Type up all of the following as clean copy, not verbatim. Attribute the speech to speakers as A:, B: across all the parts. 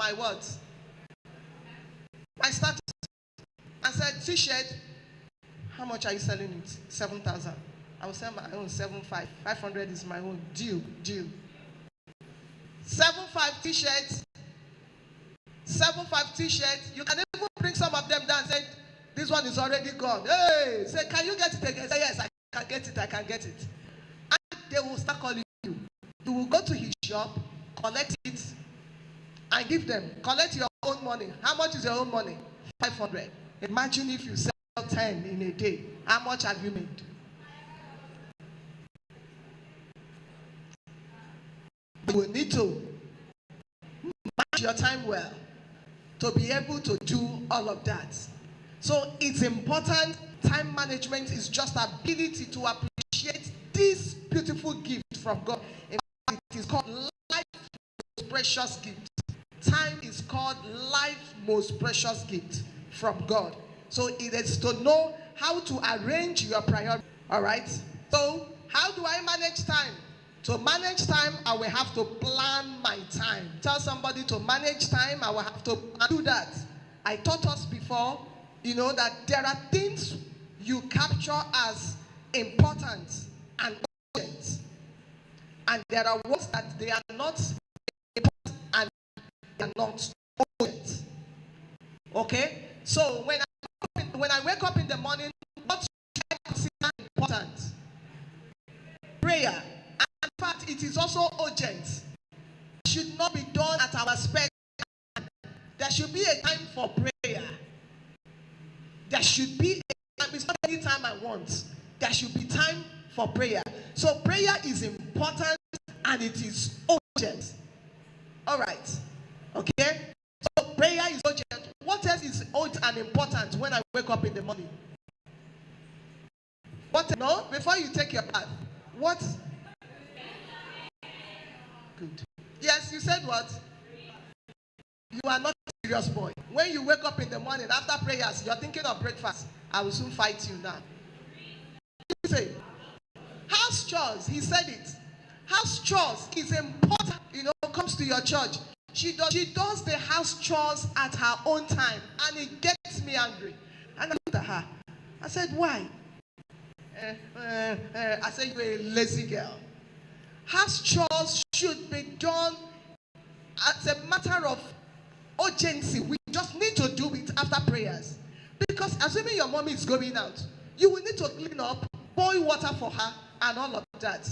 A: my words. I started. I said, t-shirt, how much are you selling it? 7,000. I will sell my own 7,500. 500 is my own. Deal. 7,500 t-shirts. 7,500 t-shirts. You can even bring some of them down and say, this one is already gone. Hey, say, can you get it again? Say, yes, I can get it. And they will start calling you. You will go to his shop, collect it, and give them. Collect your own money. How much is your own money? 500. Imagine if you sell 10 in a day. How much have you made? You will need to manage your time well to be able to do all of that. So it's important. Time management is just ability to appreciate this beautiful gift from God. In fact, it is called life's most precious gift. Time is called life's most precious gift from God. So it is to know how to arrange your priorities. All right? So how do I manage time? To manage time, I will have to plan my time. Tell somebody to manage time, I will have to do that. I taught us before, that there are things you capture as important and urgent. And there are ones that they are not important and they are not urgent. Okay? So when I wake up in the morning, what should I consider important? Prayer. And in fact, it is also urgent. It should not be done at our spare time. There should be a time for prayer. There should be a time. It's not any time I want. There should be time for prayer. So prayer is important and it is urgent. All right. Okay? So prayer is urgent. What else is urgent and important when I wake up in the morning? What? No? Before you take your bath. What? Good. Yes, you said what? You are not a serious boy. When you wake up in the morning after prayers, you're thinking of breakfast. I will soon fight you now. You say, house chores, he said it. House chores is important, comes to your church. She does the house chores at her own time, and it gets me angry. And I looked at her. I said, why? I said, you're a lazy girl. House chores should be done as a matter of urgency. We just need to do it after prayers. Because assuming your mommy is going out, you will need to clean up, boil water for her, and all of that.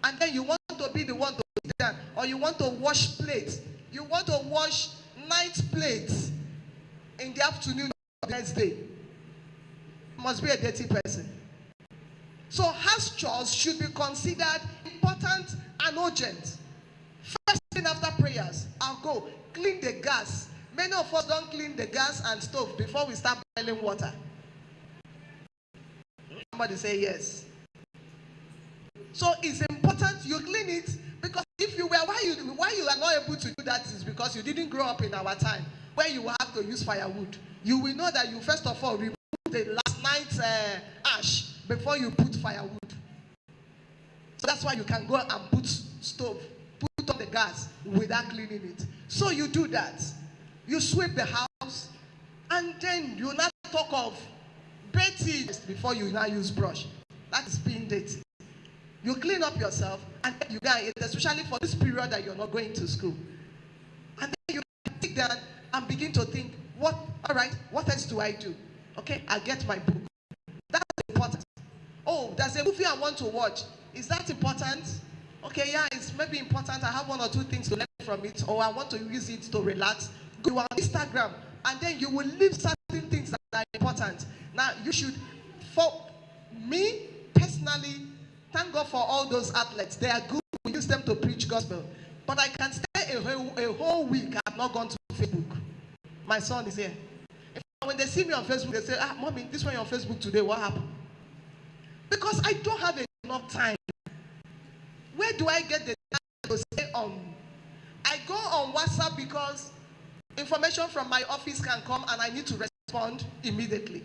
A: And then you want to be the one to sit down, or you want to wash plates. You want to wash night plates in the afternoon of the next day. You must be a dirty person. So house chores should be considered important and urgent. First thing after prayers, I'll go clean the gas. Many of us don't clean the gas and stove before we start boiling water. Somebody say yes. So it's important you clean it, because if you were, why you are not able to do that is because you didn't grow up in our time where you will have to use firewood. You will know that you first of all remove the last night's ash before you put firewood. So that's why you can go and put stove, put on the gas without cleaning it. So you do that. You sweep the house, and then you not talk of dirty before you now use brush. That is being dirty. You clean up yourself, and then you go and eat, especially for this period that you're not going to school. And then you sit down and begin to think, all right, what else do I do? Okay, I get my book. That's important. Oh, there's a movie I want to watch. Is that important? Okay, yeah, it's maybe important. I have one or two things to learn from it, or I want to use it to relax. Go on Instagram, and then you will leave certain things that are important. Now, you should, for me personally, thank God for all those athletes. They are good. We use them to preach gospel. But I can stay a whole week. I have not gone to Facebook. My son is here. When they see me on Facebook, they say, Mommy, this one on Facebook today, what happened? Because I don't have enough time. Where do I get the time to stay on? I go on WhatsApp because information from my office can come and I need to respond immediately.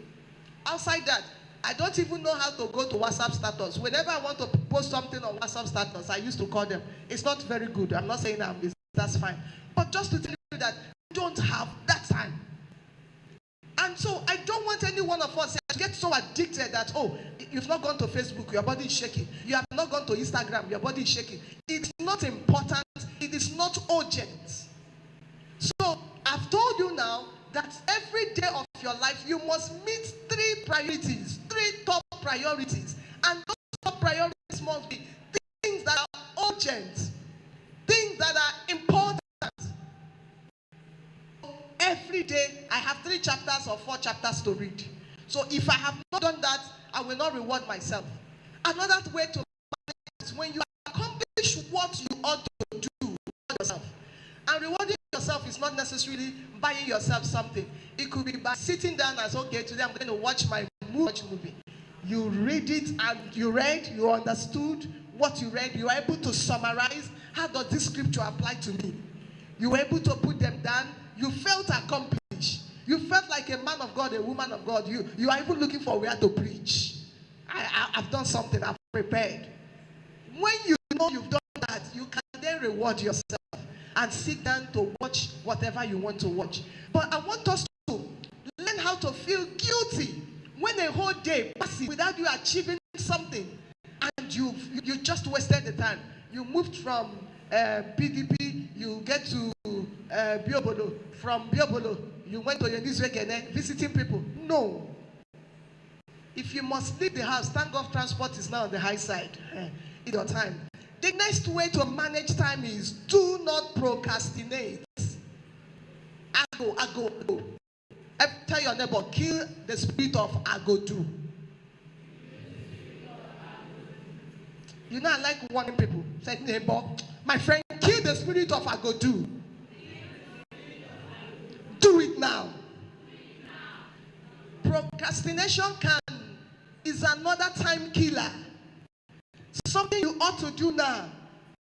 A: Outside that, I don't even know how to go to WhatsApp status. Whenever I want to post something on WhatsApp status, I used to call them. It's not very good. I'm not saying that's fine. But just to tell you that don't have that time. And so I don't want any one of us to get so addicted that, oh, you've not gone to Facebook, your body is shaking. You have not gone to Instagram, your body is shaking. It's not important. It is not urgent. So I've told you now that every day of your life, you must meet 3 priorities, 3 top priorities. And those top priorities must be things that are urgent, things that are important. Every day, I have 3 chapters or 4 chapters to read. So if I have not done that, I will not reward myself. Another way to manage is when you accomplish what you ought to do, reward yourself. And rewarding yourself is not necessarily buying yourself something. It could be by sitting down and saying, okay, today I'm going to watch my movie. You read it and you read, you understood what you read. You were able to summarize, how does this scripture apply to me? You were able to put them down. You felt accomplished. You felt like a man of God, a woman of God. You are even looking for where to preach. I've done something. I've prepared. When you know you've done that, you can then reward yourself and sit down to watch whatever you want to watch. But I want us to learn how to feel guilty when a whole day passes without you achieving something, and you just wasted the time. You moved from PDP, you get to Biobolo. From Biobolo, you went to Yeniswegene visiting people. No. If you must leave the house, thank God transport is now on the high side. In your time. The next way to manage time is do not procrastinate. I go. Tell your neighbor, kill the spirit of I go do. You know, I like warning people. Say, neighbor, my friend, kill the spirit of I go do. Do it now. Procrastination is another time killer. Something you ought to do now.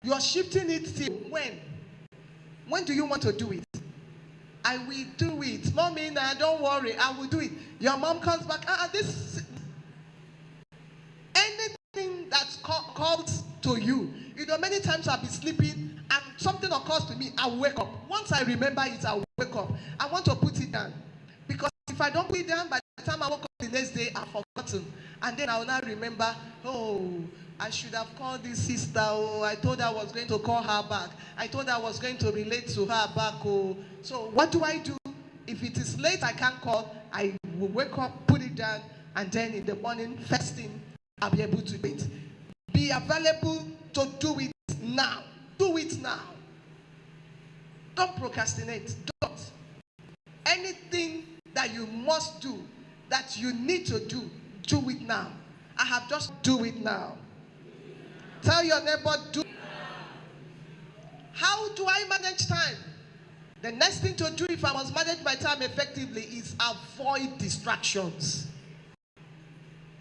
A: You are shifting it till when? When do you want to do it? I will do it. Mommy, now don't worry, I will do it. Your mom comes back. Anything that's called to you. You know, many times I'll be sleeping and something occurs to me, I'll wake up. Once I remember it, I'll wake up. I want to put it down. Because if I don't put it down, by the time I woke up the next day, I've forgotten. And then I will not remember, oh, I should have called this sister. Oh, I told her I was going to call her back. I told her I was going to relate to her back. Oh, so what do? If it is late, I can't call. I will wake up, put it down, and then in the morning, first thing, I'll be able to do it. Be available to do it now. Do it now. Don't procrastinate. Don't. Anything that you must do, that you need to do it now. I have just do it now. Tell your neighbor, do it now. How do I manage time? The next thing to do if I must manage my time effectively is avoid distractions.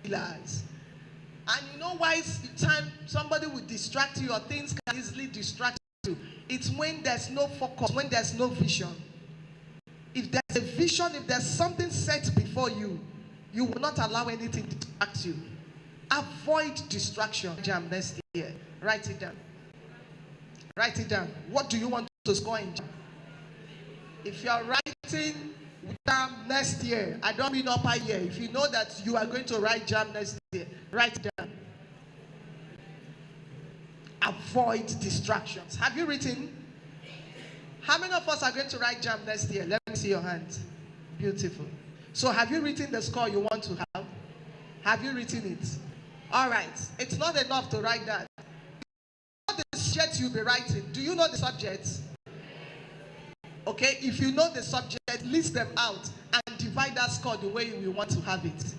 A: And you know why time somebody will distract you or things can easily distract you? It's when there's no focus, when there's no vision. If there's a vision, if there's something set before you, you will not allow anything to distract you. Avoid distraction. Jam next year. Write it down. Write it down. What do you want to score in jam? If you're writing jam next year, I don't mean upper year. If you know that you are going to write jam next year, write it down. Avoid distractions. Have you written? How many of us are going to write jam next year? Let me see your hand. Beautiful. So have you written the score you want to have? Have you written it? All right. It's not enough to write that. You know the subject you'll be writing. Do you know the subjects? Okay. If you know the subject, list them out and divide that score the way you want to have it.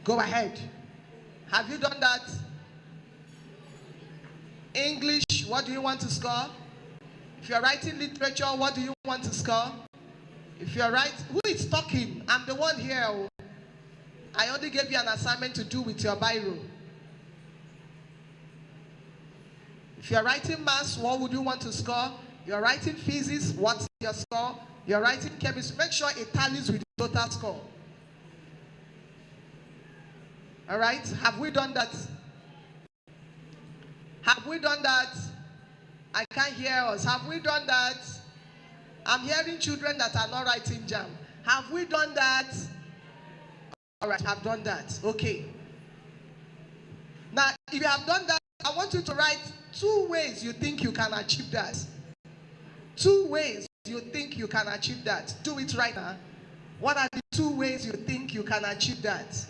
A: Go ahead. Have you done that? English, what do you want to score? If you're writing literature, what do you want to score? If you're who is talking? I'm the one here. I only gave you an assignment to do with your biro. If you're writing maths, what would you want to score? You're writing physics, what's your score? You're writing chemistry, make sure it tallies with the total score. All right, have we done that? Have we done that? I can't hear us. Have we done that? I'm hearing children that are not writing JAM. Have we done that? All right, I've done that. Okay. Now, if you have done that, I want you to write 2 ways you think you can achieve that. 2 ways you think you can achieve that. Do it right now. What are the 2 ways you think you can achieve that?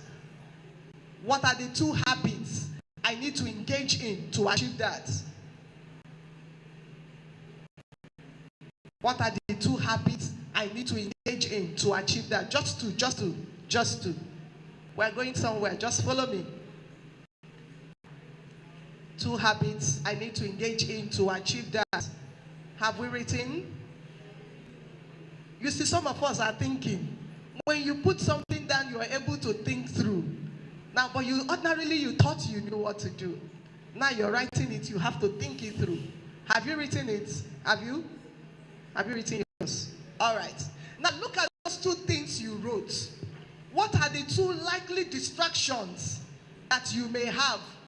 A: What are the 2 habits I need to engage in to achieve that? What are the 2 habits I need to engage in to achieve that? Just two. We're going somewhere. Just follow me. 2 habits I need to engage in to achieve that. Have we written? You see, some of us are thinking. When you put something down, you are able to think through. Now, but ordinarily you thought you knew what to do. Now you're writing it, you have to think it through. Have you written it? Have you? Have you written yours? All right. Now look at those 2 things you wrote. What are the 2 likely distractions that you may have